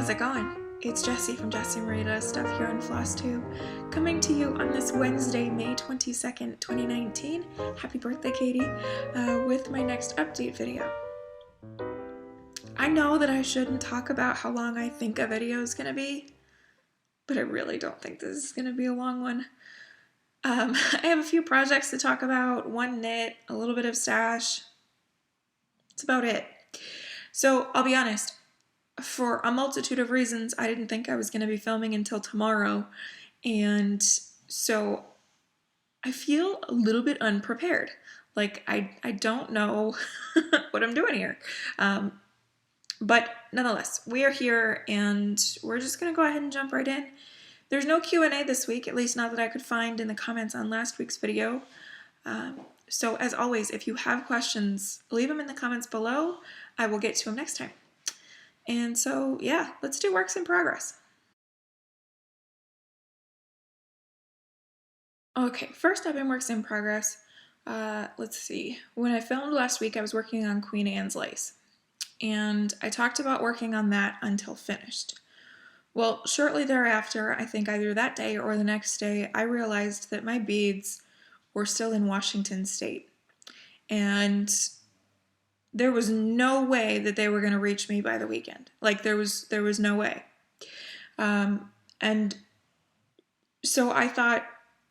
how's it going? It's Jessie from Jessie Marie Does Stuff here on FlossTube, coming to you on this Wednesday, May 22nd, 2019. Happy birthday, Katie, with my next update video. I know that I shouldn't talk about how long I think a video is going to be, but I really don't think this is going to be a long one. I have a few projects to talk about, one knit, a little bit of stash. That's about it. So I'll be honest, for a multitude of reasons, I didn't think I was going to be filming until tomorrow, and so I feel a little bit unprepared. Like, I don't know what I'm doing here. But nonetheless, we are here, and we're just going to go ahead and jump right in. There's no Q&A this week, at least not that I could find in the comments on last week's video. So as always, if you have questions, leave them in the comments below. I will get to them next time. And so, yeah, let's do works in progress. Okay, first up in works in progress, let's see. When I filmed last week, I was working on Queen Anne's lace. And I talked about working on that until finished. Well, shortly thereafter, I think either that day or the next day, I realized that my beads were still in Washington State. And there was no way that they were going to reach me by the weekend. Like, there was no way. And so I thought,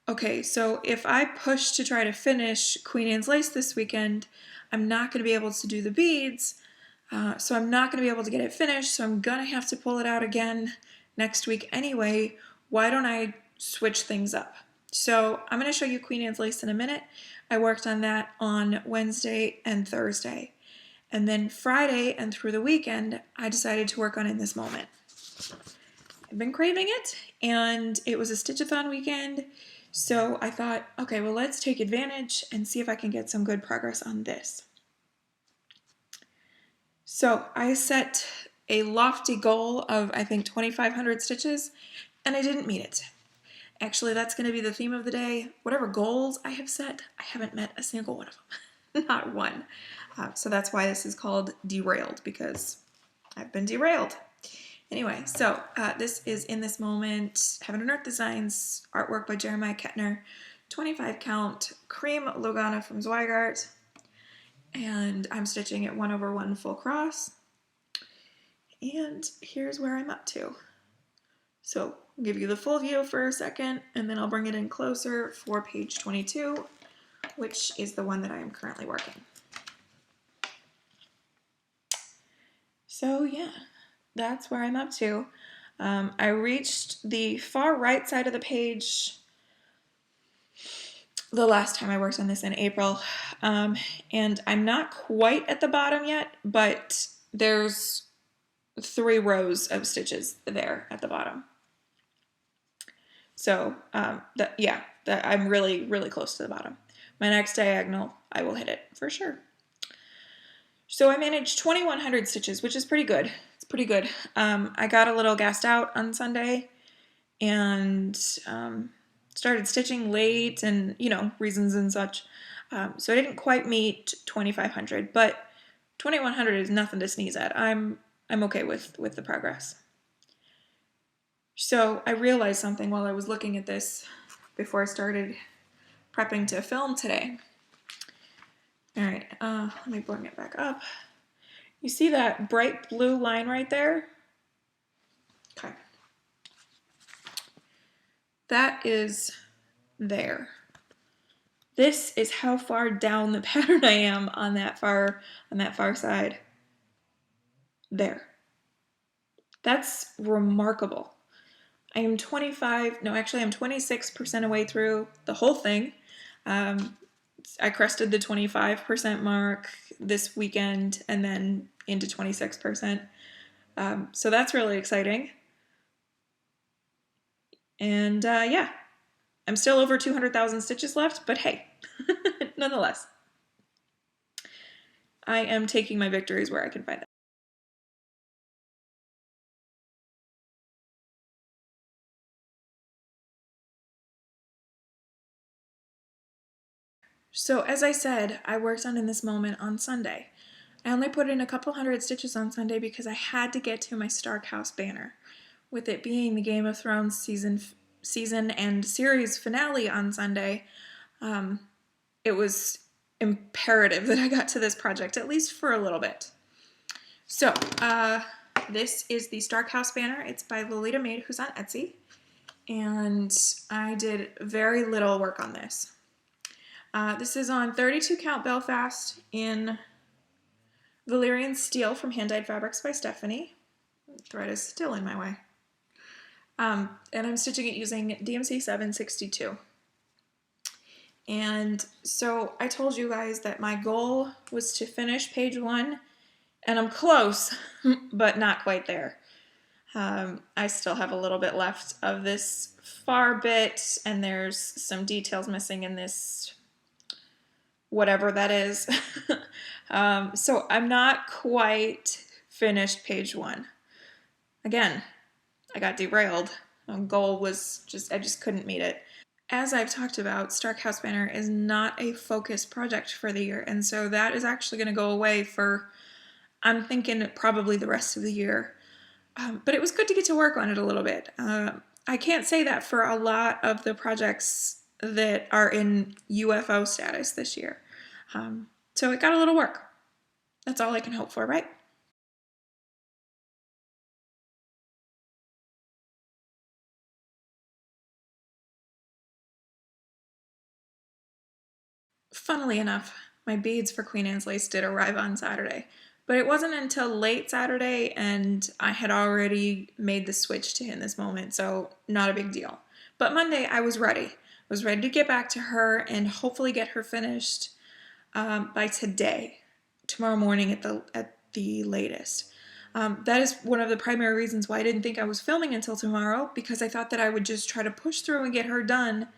okay, so if I push to try to finish Queen Anne's lace this weekend, I'm not going to be able to do the beads. So I'm not going to be able to get it finished, so I'm going to have to pull it out again next week anyway. Why don't I switch things up? So I'm going to show you Queen Anne's lace in a minute. I worked on that on Wednesday and Thursday. And then Friday and through the weekend, I decided to work on In This Moment. I've been craving it, and it was a stitch-a-thon weekend, so I thought, okay, well, let's take advantage and see if I can get some good progress on this. So I set a lofty goal of, I think, 2,500 stitches, and I didn't meet it. Actually, that's going to be the theme of the day. Whatever goals I have set, I haven't met a single one of them. Not one. So that's why this is called Derailed, because I've been derailed. Anyway, so this is In This Moment, Heaven and Earth Designs, artwork by Jeremiah Kettner, 25 count, cream Lugana from Zweigart, and I'm stitching at 1/1 full cross. And here's where I'm up to. So I'll give you the full view for a second, and then I'll bring it in closer for page 22, which is the one that I am currently working. So yeah, that's where I'm up to. I reached the far right side of the page the last time I worked on this in April, and I'm not quite at the bottom yet, but there's 3 rows of stitches there at the bottom. So I'm really, really close to the bottom. My next diagonal, I will hit it for sure. So I managed 2,100 stitches, which is pretty good. It's pretty good. I got a little gassed out on Sunday and started stitching late and, you know, reasons and such. So I didn't quite meet 2,500, but 2,100 is nothing to sneeze at. I'm okay with the progress. So I realized something while I was looking at this before I started prepping to film today. All right, let me bring it back up. You see that bright blue line right there? Okay. That is there. This is how far down the pattern I am on that far side. There. That's remarkable. I'm 26% away through the whole thing. I crested the 25% mark this weekend and then into 26%. So that's really exciting. And yeah, I'm still over 200,000 stitches left, but hey, nonetheless, I am taking my victories where I can find them. So as I said, I worked on In This Moment on Sunday. I only put in a couple hundred stitches on Sunday because I had to get to my Stark House banner. With it being the Game of Thrones season and series finale on Sunday, it was imperative that I got to this project, at least for a little bit. So, this is the Stark House banner. It's by LolitaMade, who's on Etsy. And I did very little work on this. This is on 32 count Belfast in Valyrian Steel from Hand Dyed Fabrics by Stephanie. The thread is still in my way. And I'm stitching it using DMC 762. And so I told you guys that my goal was to finish page 1, and I'm close, but not quite there. I still have a little bit left of this far bit, and there's some details missing in this, whatever that is. So I'm not quite finished page 1. Again, I got derailed. My goal was I just couldn't meet it. As I've talked about, Stark House Banner is not a focused project for the year, and so that is actually going to go away for, I'm thinking, probably the rest of the year. But it was good to get to work on it a little bit. I can't say that for a lot of the projects that are in UFO status this year. So it got a little work. That's all I can hope for, right? Funnily enough, my beads for Queen Anne's Lace did arrive on Saturday, but it wasn't until late Saturday, and I had already made the switch to In This Moment, so not a big deal. But Monday, I was ready. I was ready to get back to her and hopefully get her finished by today, tomorrow morning at the latest. That is one of the primary reasons why I didn't think I was filming until tomorrow, because I thought that I would just try to push through and get her done,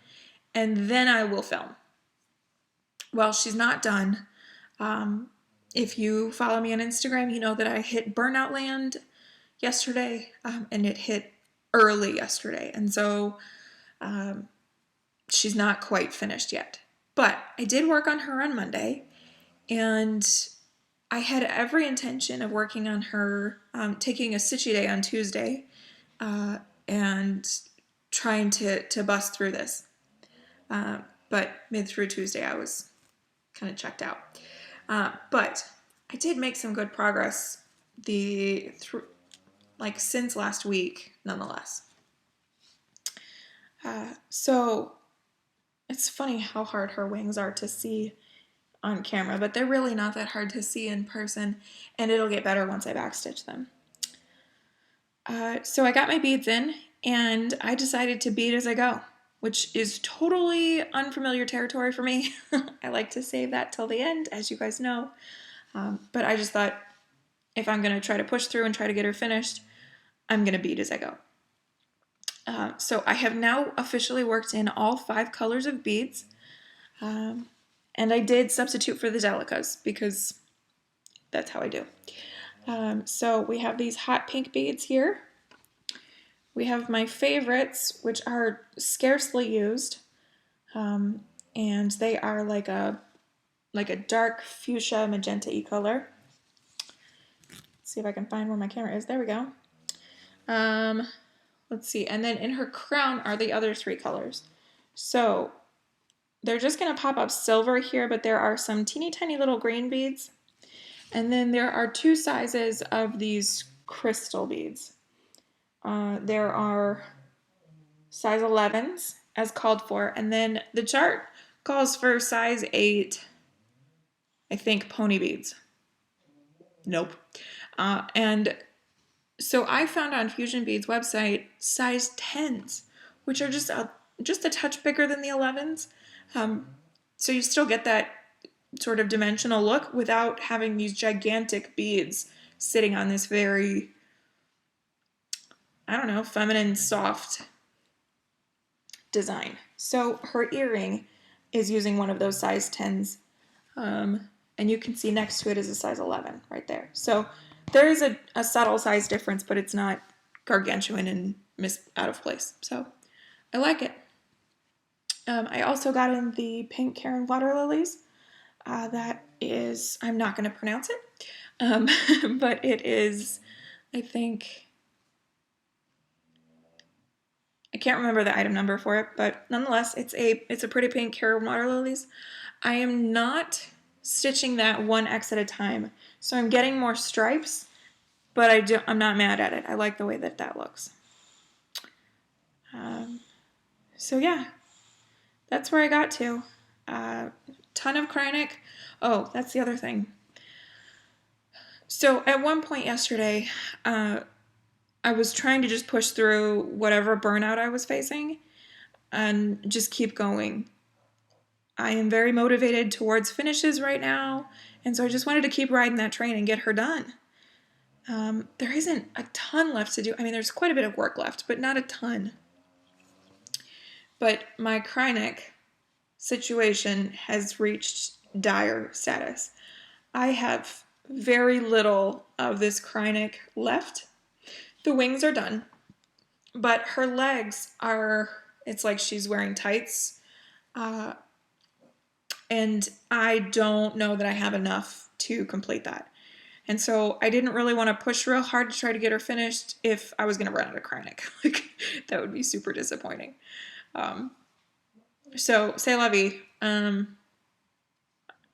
and then I will film. Well, she's not done. If you follow me on Instagram, you know that I hit burnout land yesterday, and it hit early yesterday. And so she's not quite finished yet. But I did work on her on Monday, and I had every intention of working on her, taking a stitchy day on Tuesday, and trying to bust through this. But mid through Tuesday, I was kind of checked out. But I did make some good progress since last week, nonetheless. So it's funny how hard her wings are to see on camera, but they're really not that hard to see in person, and it'll get better once I backstitch them. So I got my beads in, and I decided to bead as I go, which is totally unfamiliar territory for me. I like to save that till the end, as you guys know. But I just thought, if I'm going to try to push through and try to get her finished, I'm going to bead as I go. So I have now officially worked in all 5 colors of beads. And I did substitute for the delicas because that's how I do. So we have these hot pink beads here. We have my favorites, which are scarcely used, and they are like a dark fuchsia magenta-y color. Let's see if I can find where my camera is. There we go. Let's see, and then in her crown are the other 3 colors. So they're just going to pop up silver here, but there are some teeny tiny little green beads, and then there are 2 sizes of these crystal beads. There are size 11s as called for, and then the chart calls for size 8, I think, pony beads. Nope. And so I found on Fusion Beads website size 10s, which are just a touch bigger than the 11s. So you still get that sort of dimensional look without having these gigantic beads sitting on this very, I don't know, feminine, soft design. So her earring is using one of those size 10s, and you can see next to it is a size 11 right there. So there is a subtle size difference, but it's not gargantuan and out of place. So I like it. I also got in the pink Karen water lilies. That is, I'm not going to pronounce it. But it is, I think, I can't remember the item number for it, but nonetheless, it's a pretty pink Carol Water Lilies. I am not stitching that 1x at a time, so I'm getting more stripes, but I'm not mad at it. I like the way that looks. So yeah, that's where I got to. Ton of Kreinik. Oh, that's the other thing. So at one point yesterday, I was trying to just push through whatever burnout I was facing and just keep going. I am very motivated towards finishes right now, and so I just wanted to keep riding that train and get her done. There isn't a ton left to do. I mean, there's quite a bit of work left, but not a ton. But my Kreinik situation has reached dire status. I have very little of this Kreinik left. The wings are done, but her legs are, it's like she's wearing tights, and I don't know that I have enough to complete that. And so I didn't really want to push real hard to try to get her finished if I was going to run out of Kreinik. Like, that would be super disappointing. So, c'est la vie.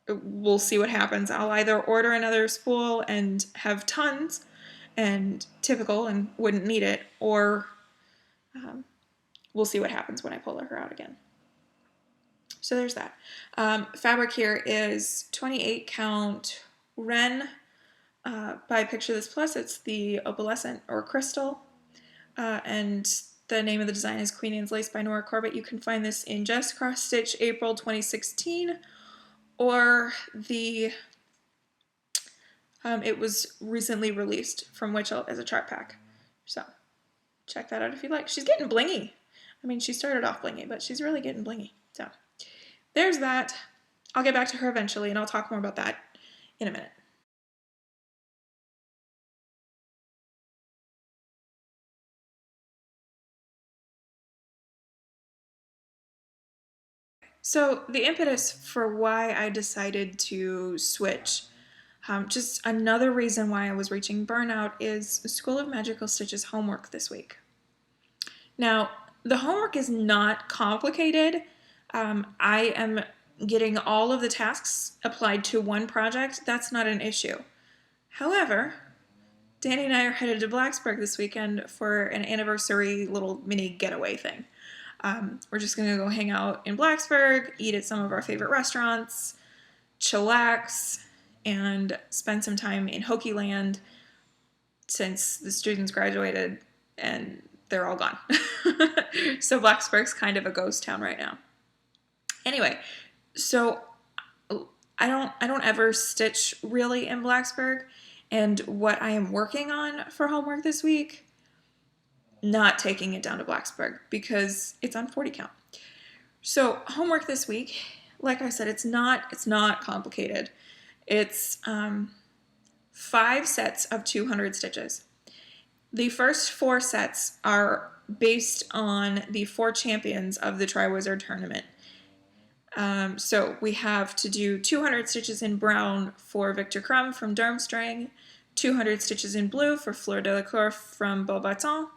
We'll see what happens. I'll either order another spool and have tons and typical and wouldn't need it, or we'll see what happens when I pull her out again. So there's that. Fabric here is 28 count Ren by Picture This Plus. It's the opalescent or crystal, and the name of the design is Queen Anne's Lace by Nora Corbett. You can find this in Just Cross Stitch April 2016, or the it was recently released from Witchell as a chart pack. So check that out if you'd like. She's getting blingy. I mean, she started off blingy, but she's really getting blingy. So there's that. I'll get back to her eventually, and I'll talk more about that in a minute. So the impetus for why I decided to switch, just another reason why I was reaching burnout, is School of Magical Stitch's homework this week. Now, the homework is not complicated. I am getting all of the tasks applied to one project. That's not an issue. However, Danny and I are headed to Blacksburg this weekend for an anniversary little mini getaway thing. We're just going to go hang out in Blacksburg, eat at some of our favorite restaurants, chillax, and spend some time in Hokie Land since the students graduated and they're all gone. So Blacksburg's kind of a ghost town right now. Anyway, so I don't ever stitch really in Blacksburg, and what I am working on for homework this week, not taking it down to Blacksburg because it's on 40 count. So homework this week, like I said, it's not complicated. It's 5 sets of 200 stitches. The first 4 sets are based on the 4 champions of the Triwizard tournament. So we have to do 200 stitches in brown for Victor Crumb from Durmstrang, 200 stitches in blue for Fleur Delacour from Beaubaton,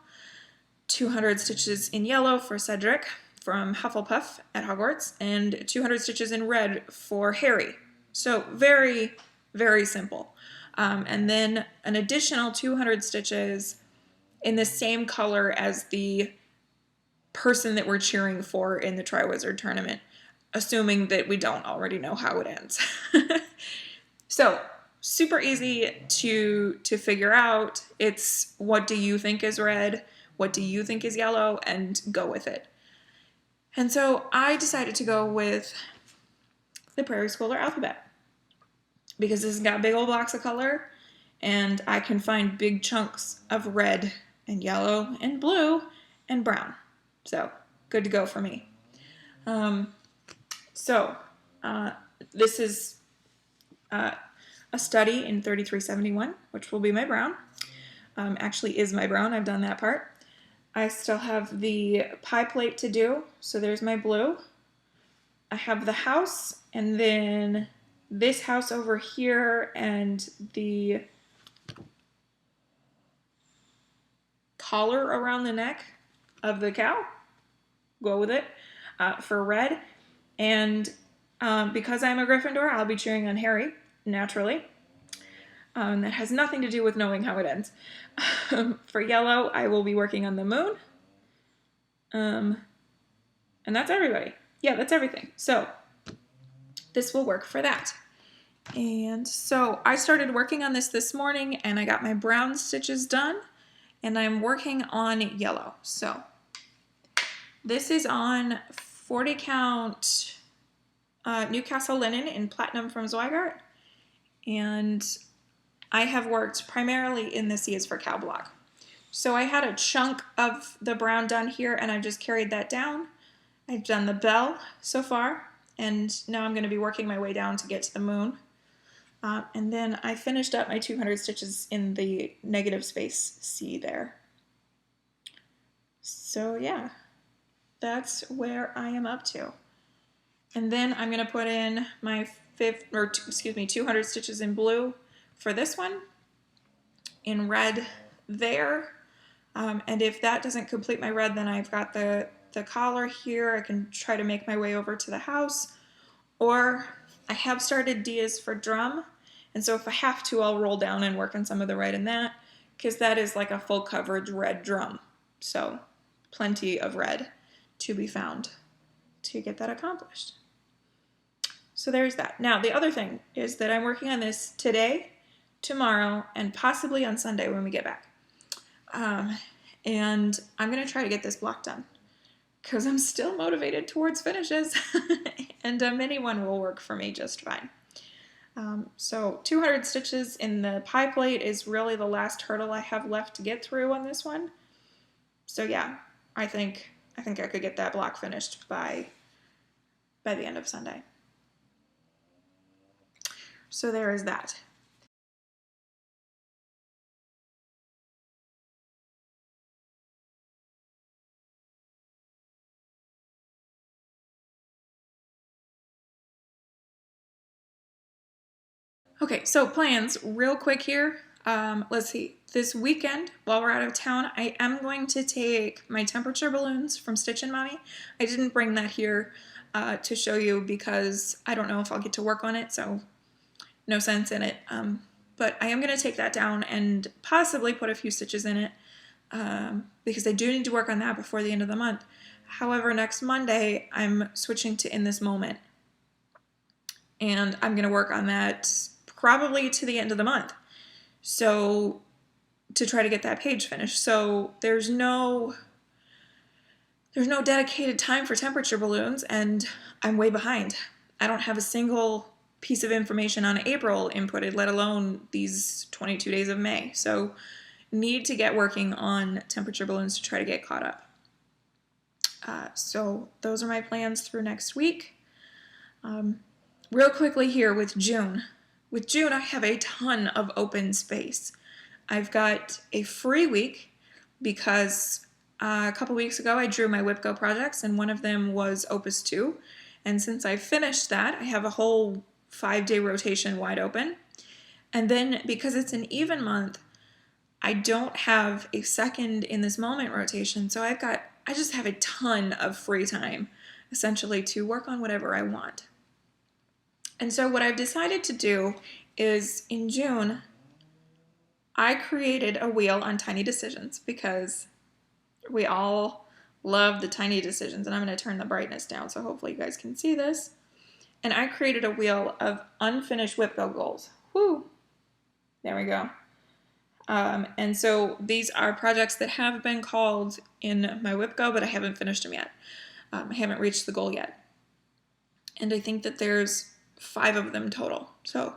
200 stitches in yellow for Cedric from Hufflepuff at Hogwarts, and 200 stitches in red for Harry. So very, very simple. And then an additional 200 stitches in the same color as the person that we're cheering for in the Triwizard tournament, assuming that we don't already know how it ends. So super easy to figure out. It's what do you think is red, what do you think is yellow, and go with it. And so I decided to go with the Prairie Schooler alphabet because this has got big old blocks of color, and I can find big chunks of red and yellow and blue and brown. So good to go for me. This is a study in 3371, which will be my brown. Actually is my brown. I've done that part. I still have the pie plate to do, so there's my blue. I have the house, and then this house over here and the collar around the neck of the cow, go with it, for red. And because I'm a Gryffindor, I'll be cheering on Harry, naturally. That has nothing to do with knowing how it ends. For yellow, I will be working on the moon. And that's everybody. Yeah, that's everything. So this will work for that. And so I started working on this morning, and I got my brown stitches done, and I'm working on yellow. So this is on 40 count Newcastle linen in platinum from Zweigart, and I have worked primarily in the C is for Cow block. So I had a chunk of the brown done here, and I've just carried that down. I've done the bell so far, and now I'm going to be working my way down to get to the moon. And then I finished up my 200 stitches in the negative space C there. So yeah, that's where I am up to. And then I'm going to put in my 200 stitches in blue for this one, in red there. And if that doesn't complete my red, then I've got the collar here. I can try to make my way over to the house. Or I have started D is for drum. And so if I have to, I'll roll down and work on some of the red in that, because that is like a full coverage red drum. So plenty of red to be found to get that accomplished. So there's that. Now, the other thing is that I'm working on this today, tomorrow, and possibly on Sunday when we get back. And I'm going to try to get this block done because I'm still motivated towards finishes, and a mini one will work for me just fine. So 200 stitches in the pie plate is really the last hurdle I have left to get through on this one. So yeah, I think I could get that block finished by the end of Sunday. So there is that. Okay, so plans real quick here. Let's see. This weekend, while we're out of town, I am going to take my temperature balloons from Stitch 'n Mommy. I didn't bring that here to show you because I don't know if I'll get to work on it, so no sense in it. But I am going to take that down and possibly put a few stitches in it because I do need to work on that before the end of the month. However, next Monday, I'm switching to In This Moment, and I'm going to work on that probably to the end of the month, so to try to get that page finished. So there's no dedicated time for temperature balloons, and I'm way behind. I don't have a single piece of information on April inputted, let alone these 22 days of May. So need to get working on temperature balloons to try to get caught up. So those are my plans through next week. Real quickly here with June. With June, I have a ton of open space. I've got a free week because a couple weeks ago I drew my WIPGO projects, and one of them was Opus 2. And since I finished that, I have a whole 5-day rotation wide open. And then because it's an even month, I don't have a second In This Moment rotation. So I just have a ton of free time, essentially, to work on whatever I want. And so what I've decided to do is in June, I created a wheel on tiny decisions because we all love the tiny decisions. And I'm going to turn the brightness down so hopefully you guys can see this. And I created a wheel of unfinished WIPGO goals. Woo! There we go. And so these are projects that have been called in my WIPGO, but I haven't finished them yet. I haven't reached the goal yet. And I think that there's 5 of them total. So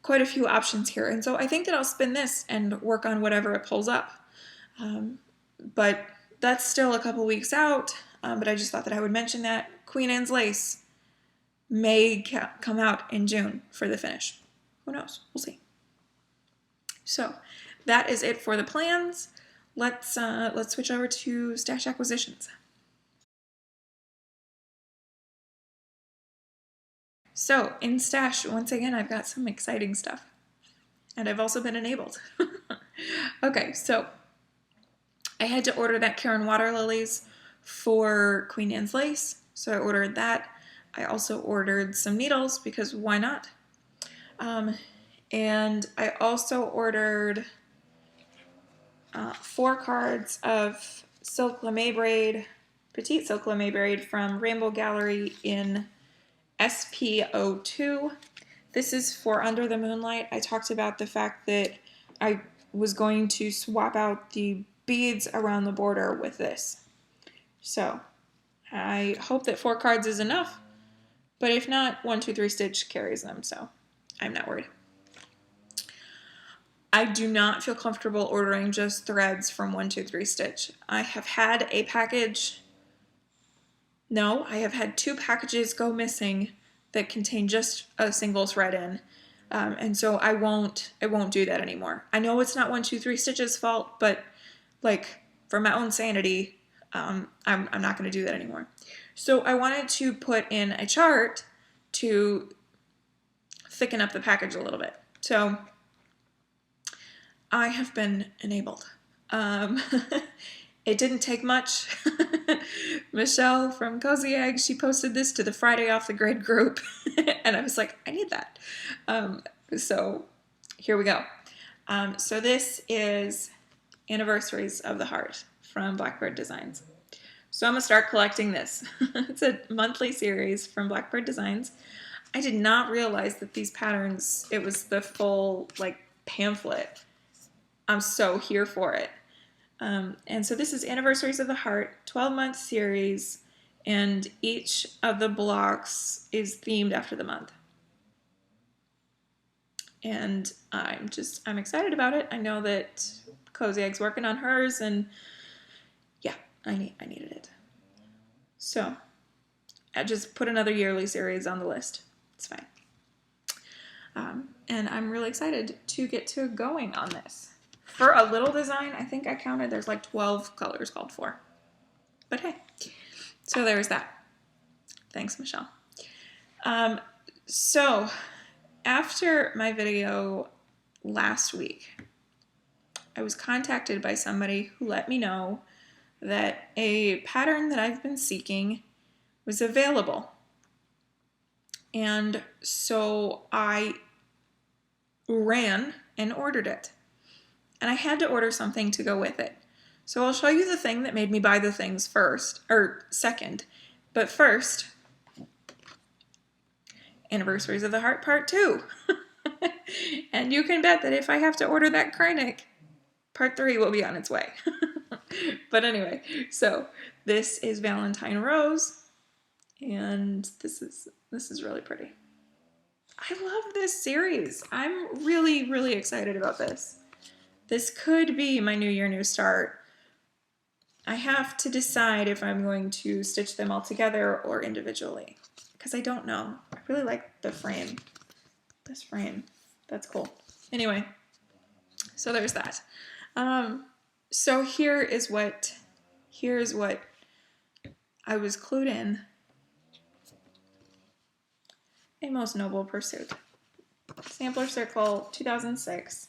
quite a few options here. And so I think that I'll spin this and work on whatever it pulls up. But that's still a couple weeks out. But I just thought that I would mention that Queen Anne's Lace may come out in June for the finish. Who knows? We'll see. So that is it for the plans. Let's switch over to stash acquisitions. So in stash, once again, I've got some exciting stuff. And I've also been enabled. Okay, so I had to order that Karen Water Lilies for Queen Anne's Lace. So I ordered that. I also ordered some needles because why not? And I also ordered 4 cards of silk lame braid, petite silk lame braid from Rainbow Gallery in SP02. This is for Under the Moonlight. I talked about the fact that I was going to swap out the beads around the border with this. So I hope that 4 cards is enough, but if not, 1, 2, 3 stitch carries them, so I'm not worried. I do not feel comfortable ordering just threads from 1, 2, 3 stitch. I have had a package, no, I have had 2 packages go missing that contain just a single thread in. And so I won't do that anymore. I know it's not 1, 2, 3 stitches fault, but like for my own sanity, I'm not going to do that anymore. So I wanted to put in a chart to thicken up the package a little bit. So I have been enabled. It didn't take much. Michelle from Cozy Egg, she posted this to the Friday Off the Grid group, and I was like, I need that. So here we go. So this is Anniversaries of the Heart from Blackbird Designs. So I'm gonna start collecting this. It's a monthly series from Blackbird Designs. I did not realize that these patterns, it was the full like pamphlet. I'm so here for it. And so this is Anniversaries of the Heart, 12-month series, and each of the blocks is themed after the month. And I'm excited about it. I know that Cozy Egg's working on hers, and yeah, I needed it. So I just put another yearly series on the list. It's fine. And I'm really excited to get to going on this. For a little design, I think I counted, there's like 12 colors called for. But hey, so there's that. Thanks, Michelle. So after my video last week, I was contacted by somebody who let me know that a pattern that I've been seeking was available. And so I ran and ordered it. And I had to order something to go with it. So I'll show you the thing that made me buy the things second. But first, Anniversaries of the Heart Part 2. And you can bet that if I have to order that Kreinik, Part 3 will be on its way. But anyway, so this is Valentine Rose, and this is really pretty. I love this series. I'm really, really excited about this. This could be my New Year, New Start. I have to decide if I'm going to stitch them all together or individually, because I don't know. I really like the frame. This frame. That's cool. Anyway, so there's that. So here's what I was clued in. A Most Noble Pursuit. Sampler Circle 2006.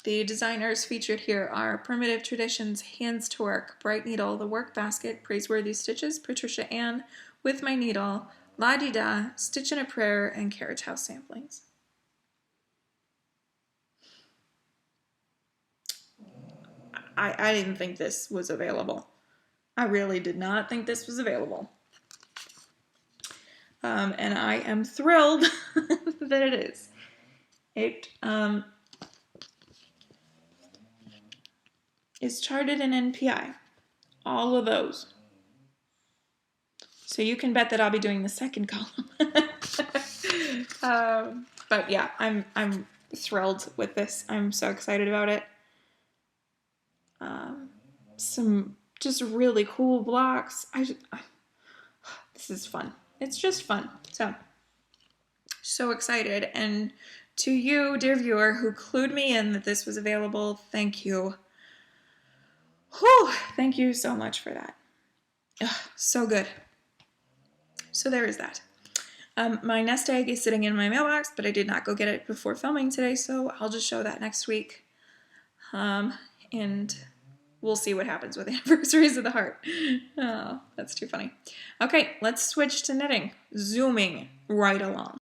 The designers featured here are Primitive Traditions, Hands to Work, Bright Needle, The Work Basket, Praiseworthy Stitches, Patricia Ann, With My Needle, La Di Da, Stitch in a Prayer, and Carriage House Samplings. I didn't think this was available. I really did not think this was available. And I am thrilled that it is. It is charted in NPI. All of those. So you can bet that I'll be doing the second column. But yeah, I'm thrilled with this. I'm so excited about it. Some just really cool blocks. This is fun. It's just fun. So excited. And to you, dear viewer, who clued me in that this was available, thank you. Whew, thank you so much for that. Ugh, so good. So there is that. My nest egg is sitting in my mailbox, but I did not go get it before filming today, so I'll just show that next week. And we'll see what happens with Anniversaries of the Heart. Oh, that's too funny. Okay, let's switch to knitting. Zooming right along.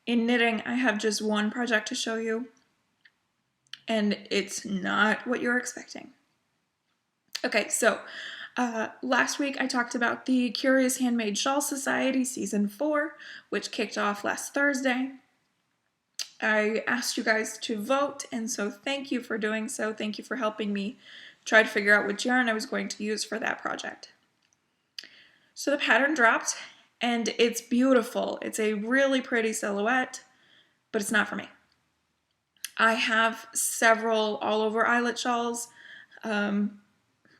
In knitting, I have just one project to show you, and it's not what you're expecting. Okay, so last week I talked about the Curious Handmade Shawl Society Season 4, which kicked off last Thursday. I asked you guys to vote, and so thank you for doing so. Thank you for helping me try to figure out which yarn I was going to use for that project. So the pattern dropped, and it's beautiful. It's a really pretty silhouette, but it's not for me. I have several all-over eyelet shawls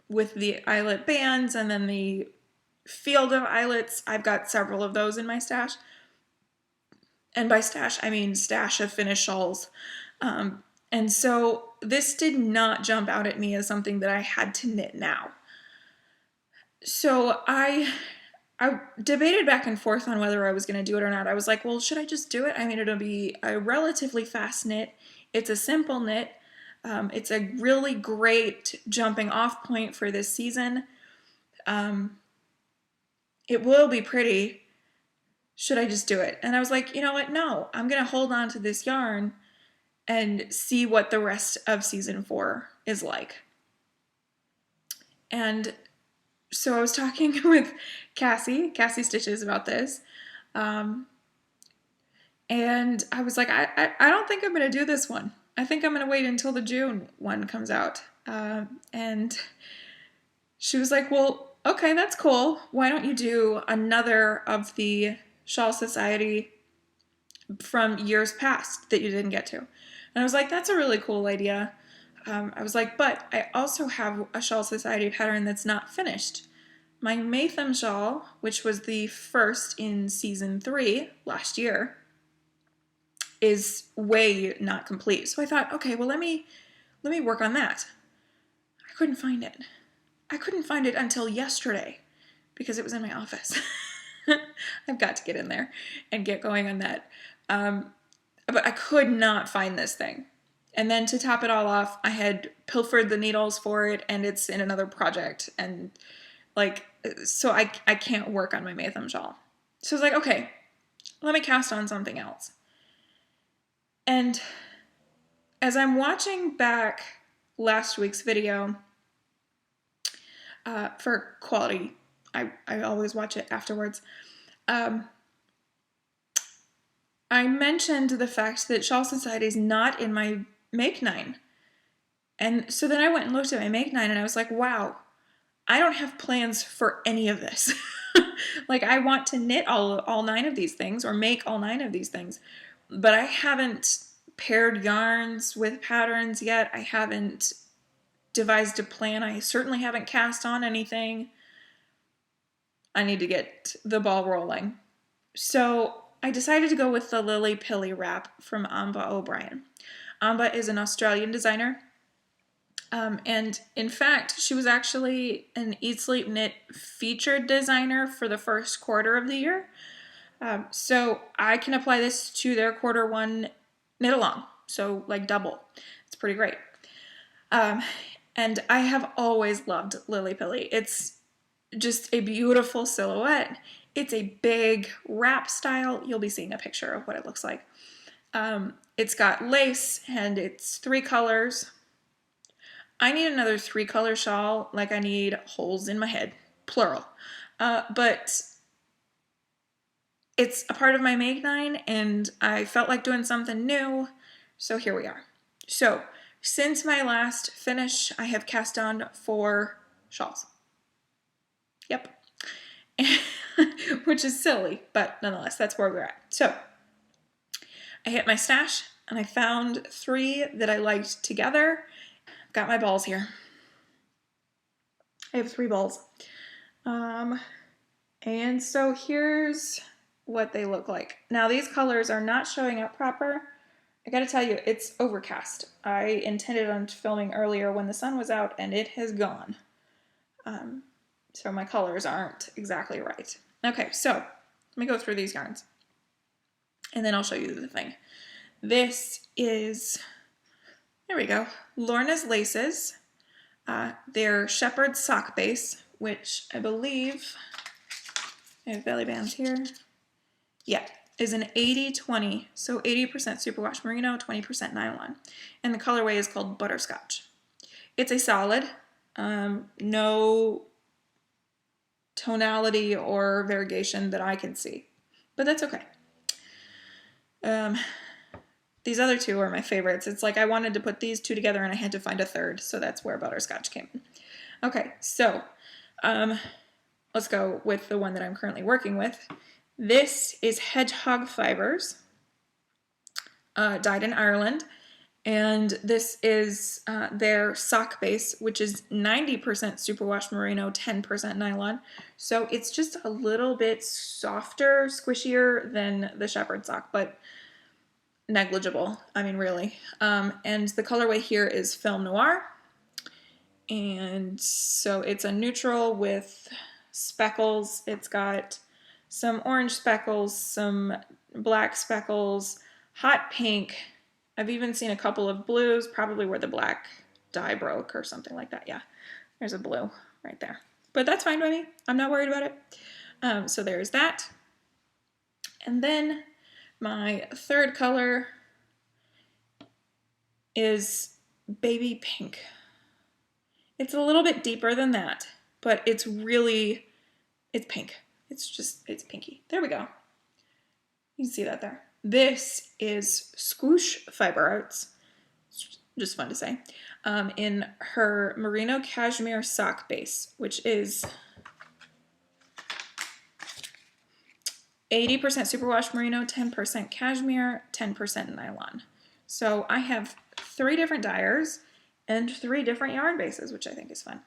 with the eyelet bands and then the field of eyelets. I've got several of those in my stash. And by stash, I mean stash of finished shawls. And so this did not jump out at me as something that I had to knit now. So I debated back and forth on whether I was going to do it or not. I was like, well, should I just do it? I mean, it'll be a relatively fast knit. It's a simple knit. It's a really great jumping off point for this season. It will be pretty. Should I just do it? And I was like, you know what? No, I'm going to hold on to this yarn and see what the rest of season 4 is like. And so I was talking with Cassie Stitches, about this. And I was like, I don't think I'm going to do this one. I think I'm going to wait until the June one comes out. And she was like, well, okay, that's cool. Why don't you do another of the Shawl Society from years past that you didn't get to? And I was like, that's a really cool idea. I was like, but I also have a Shawl Society pattern that's not finished. My Maytham shawl, which was the first in season 3 last year, is way not complete. So I thought, okay, well, let me work on that. I couldn't find it. I couldn't find it until yesterday because it was in my office. I've got to get in there and get going on that. But I could not find this thing. And then to top it all off, I had pilfered the needles for it, and it's in another project. And like, so I can't work on my Maytham shawl. So I was like, okay, let me cast on something else. And as I'm watching back last week's video, for quality, I always watch it afterwards, I mentioned the fact that Shawl Society is not in my Make 9. And so then I went and looked at my Make 9 and I was like, wow, I don't have plans for any of this. Like, I want to knit all 9 of these things or make all 9 of these things, but I haven't paired yarns with patterns yet. I haven't devised a plan. I certainly haven't cast on anything. I need to get the ball rolling. So I decided to go with the Lily Pilly wrap from Amba O'Brien. Amba is an Australian designer. And in fact, she was actually an Eat Sleep Knit featured designer for the first quarter of the year. So I can apply this to their quarter 1 knit along. So like double. It's pretty great. And I have always loved Lily Pilly. It's just a beautiful silhouette. It's a big wrap style. You'll be seeing a picture of what it looks like. It's got lace and it's 3 colors. I need another 3-color shawl, like I need holes in my head, plural. But it's a part of my Make 9 and I felt like doing something new, so here we are. So since my last finish, I have cast on 4 shawls. Yep. Which is silly, but nonetheless, that's where we're at. So I hit my stash and I found 3 that I liked together. I've got my balls here. I have 3 balls. And so here's what they look like. Now these colors are not showing up proper. I gotta tell you, it's overcast. I intended on filming earlier when the sun was out and it has gone. So my colors aren't exactly right. Okay, so let me go through these yarns. And then I'll show you the thing. This is, there we go, Lorna's Laces. They're shepherd sock base, which I believe, I have belly bands here. Yeah, is an 80-20, so 80% superwash merino, 20% nylon. And the colorway is called Butterscotch. It's a solid, no tonality or variegation that I can see, but that's okay. These other two are my favorites. It's like I wanted to put these two together and I had to find a third, so that's where Butterscotch came in. Okay, so let's go with the one that I'm currently working with. This is Hedgehog Fibers, dyed in Ireland, and this is their sock base, which is 90% superwash merino, 10% nylon. So it's just a little bit softer, squishier than the shepherd sock, but negligible. I mean, really. And the colorway here is Film Noir. And so it's a neutral with speckles. It's got some orange speckles, some black speckles, hot pink. I've even seen a couple of blues, probably where the black dye broke or something like that. Yeah, there's a blue right there. But that's fine by me. I'm not worried about it. So there's that. And then my third color is Baby Pink. It's a little bit deeper than that, but it's pink. It's pinky. There we go. You can see that there. This is Swoosh Fiber Arts, just fun to say, in her Merino Cashmere Sock Base, which is 80% superwash merino, 10% cashmere, 10% nylon. So I have 3 different dyers and 3 different yarn bases, which I think is fun.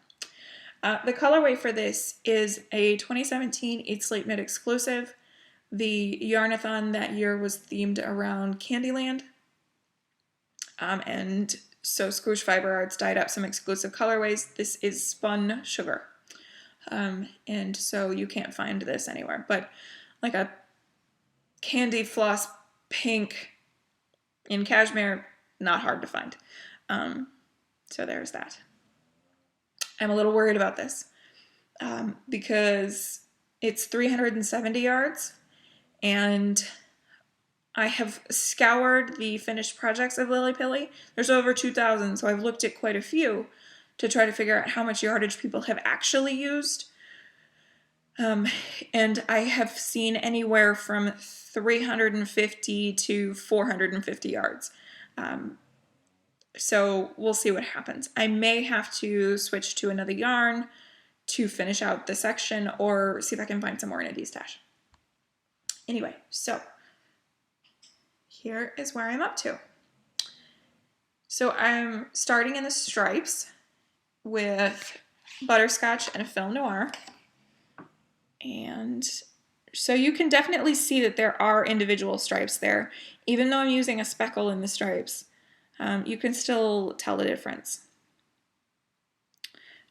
The colorway for this is a 2017 Eat Sleep Knit exclusive. The Yarnathon that year was themed around Candyland. And so Swoosh Fiber Arts dyed up some exclusive colorways. This is Spun Sugar. And so you can't find this anywhere. But like a candy floss pink in cashmere, not hard to find. So there's that. I'm a little worried about this because it's 370 yards and I have scoured the finished projects of Lily Pilly. There's over 2,000, so I've looked at quite a few to try to figure out how much yardage people have actually used. And I have seen anywhere from 350 to 450 yards. So we'll see what happens. I may have to switch to another yarn to finish out the section or see if I can find some more in a D-stash. Anyway, so here is where I'm up to. So I'm starting in the stripes with Butterscotch and a Film Noir. And so you can definitely see that there are individual stripes there. Even though I'm using a speckle in the stripes, you can still tell the difference.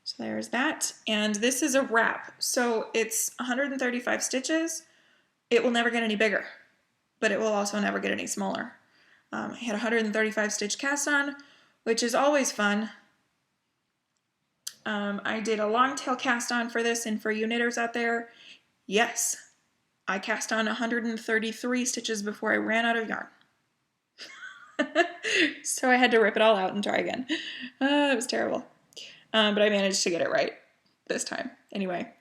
So there's that. And this is a wrap. So it's 135 stitches. It will never get any bigger, but it will also never get any smaller. I had 135 stitch cast on, which is always fun. I did a long tail cast on for this, and for you knitters out there, yes, I cast on 133 stitches before I ran out of yarn. So I had to rip it all out and try again. It was terrible. But I managed to get it right this time. Anyway,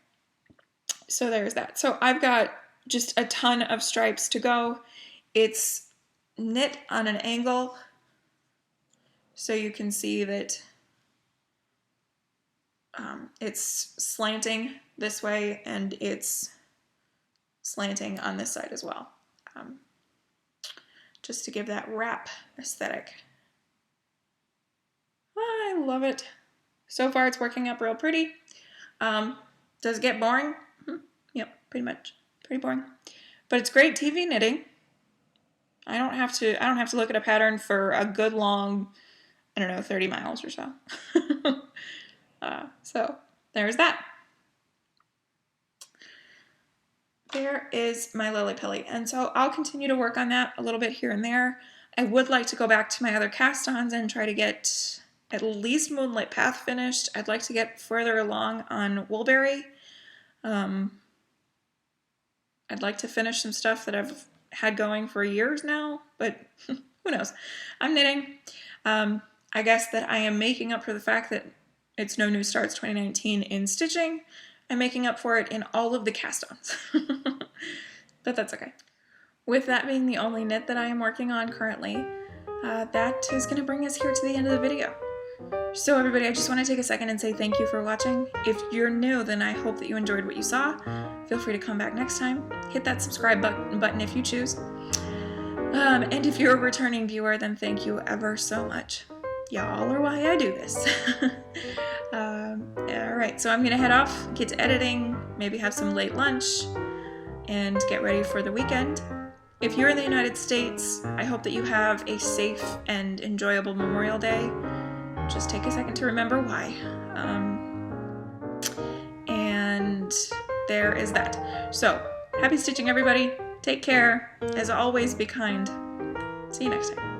so there's that. So I've got just a ton of stripes to go. It's knit on an angle, so you can see that it's slanting this way and it's slanting on this side as well, just to give that wrap aesthetic. I love it. So far it's working up real pretty. Does it get boring? Yep, pretty much. Pretty boring. But it's great TV knitting. I don't have to look at a pattern for a good long, I don't know, 30 miles or so. So there's that. there is my lily pilly, and so I'll continue to work on that a little bit here and there. I would like to go back to my other cast-ons and try to get at least Moonlit Path finished. I'd like to get further along on Woolberry. I'd like to finish some stuff that I've had going for years now, but who knows. I'm knitting. I guess that I am making up for the fact that it's No New Starts 2019 in stitching. I'm making up for it in all of the cast-ons. But that's okay. With that being the only knit that I am working on currently, that is going to bring us here to the end of the video. So everybody, I just want to take a second and say thank you for watching. If you're new, then I hope that you enjoyed what you saw. Feel free to come back next time. Hit that subscribe button if you choose. And if you're a returning viewer, then thank you ever so much. Y'all are why I do this. Alright, so I'm going to head off, get to editing, maybe have some late lunch, and get ready for the weekend. If you're in the United States, I hope that you have a safe and enjoyable Memorial Day. Just take a second to remember why. And there is that. So, happy stitching everybody. Take care. As always, be kind. See you next time.